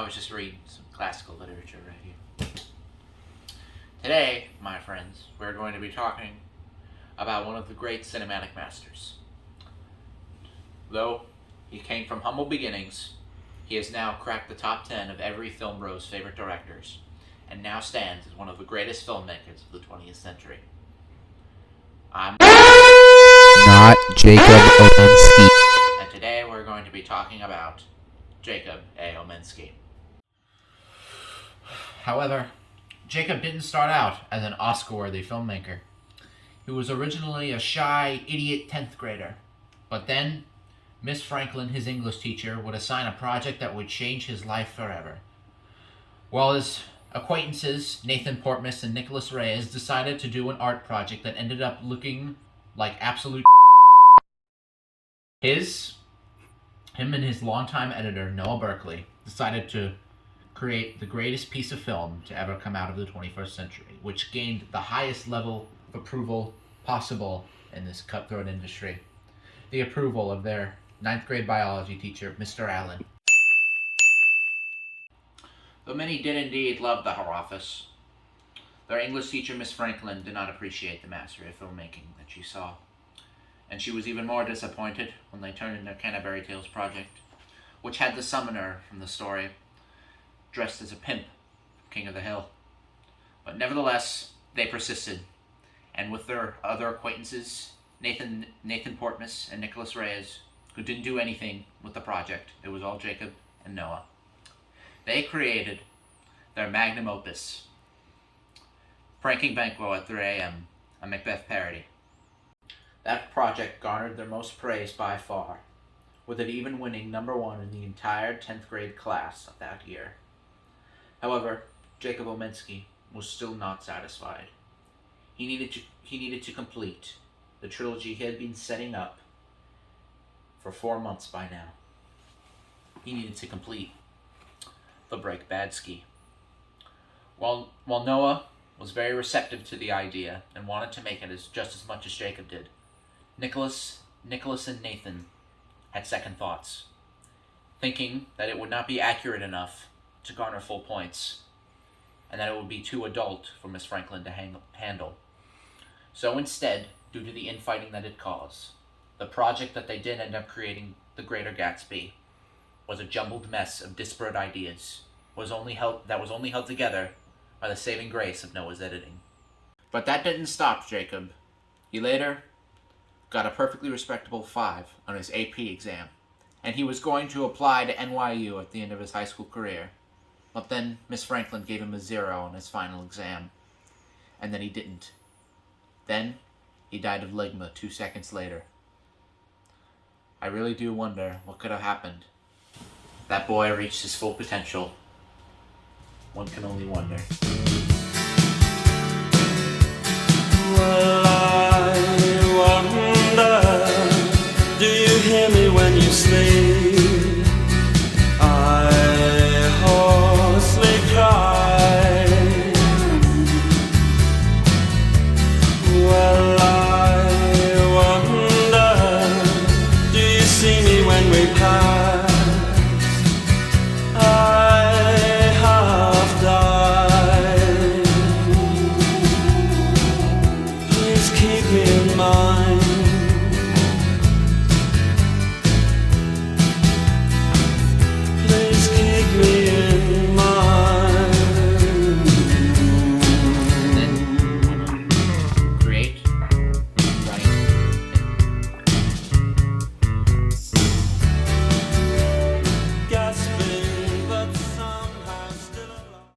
was just reading some classical literature right here. Today, my friends, we're going to be talking about one of the great cinematic masters. Though he came from humble beginnings, he has now cracked the top 10 of every film bro's favorite directors, and now stands as one of the greatest filmmakers of the 20th century. I'm not Jacob Ominksi. And today we're going to be talking about Jacob A. Ominksi. However, Jacob didn't start out as an Oscar-worthy filmmaker. He was originally a shy, idiot 10th grader. But then, Miss Franklin, his English teacher, would assign a project that would change his life forever. While his acquaintances, Nathan Portman and Nicholas Reyes, decided to do an art project that ended up looking like absolute him and his longtime editor, Noah Berkeley, decided to create the greatest piece of film to ever come out of the 21st century, which gained the highest level of approval possible in this cutthroat industry. The approval of their 9th grade biology teacher, Mr. Allen. Though many did indeed love the office, their English teacher, Miss Franklin, did not appreciate the mastery of filmmaking that she saw. And she was even more disappointed when they turned in their Canterbury Tales project, which had the summoner from the story dressed as a pimp, king of the hill. But nevertheless, they persisted, and with their other acquaintances, Nathan Portman and Nicholas Reyes, who didn't do anything with the project, it was all Jacob and Noah, they created their magnum opus, Pranking Banquo at 3 a.m., a Macbeth parody. That project garnered their most praise by far, with it even winning number 1 in the entire 10th grade class of that year. However, Jacob Ominski was still not satisfied. He needed to complete the trilogy he had been setting up for 4 months by now. He needed to complete the Break Bad Ski. While Noah was very receptive to the idea and wanted to make it just as much as Jacob did, Nicholas and Nathan had second thoughts, thinking that it would not be accurate enough to garner full points, and that it would be too adult for Miss Franklin to handle. So instead, due to the infighting that it caused, the project that they did end up creating, The Greater Gatsby, was a jumbled mess of disparate ideas that was only held together by the saving grace of Noah's editing. But that didn't stop Jacob. He later got a perfectly respectable 5 on his AP exam, and he was going to apply to NYU at the end of his high school career. But then Miss Franklin gave him a 0 on his final exam, and then he didn't. Then he died of ligma 2 seconds later. I really do wonder what could have happened. That boy reached his full potential. One can only wonder. Whoa.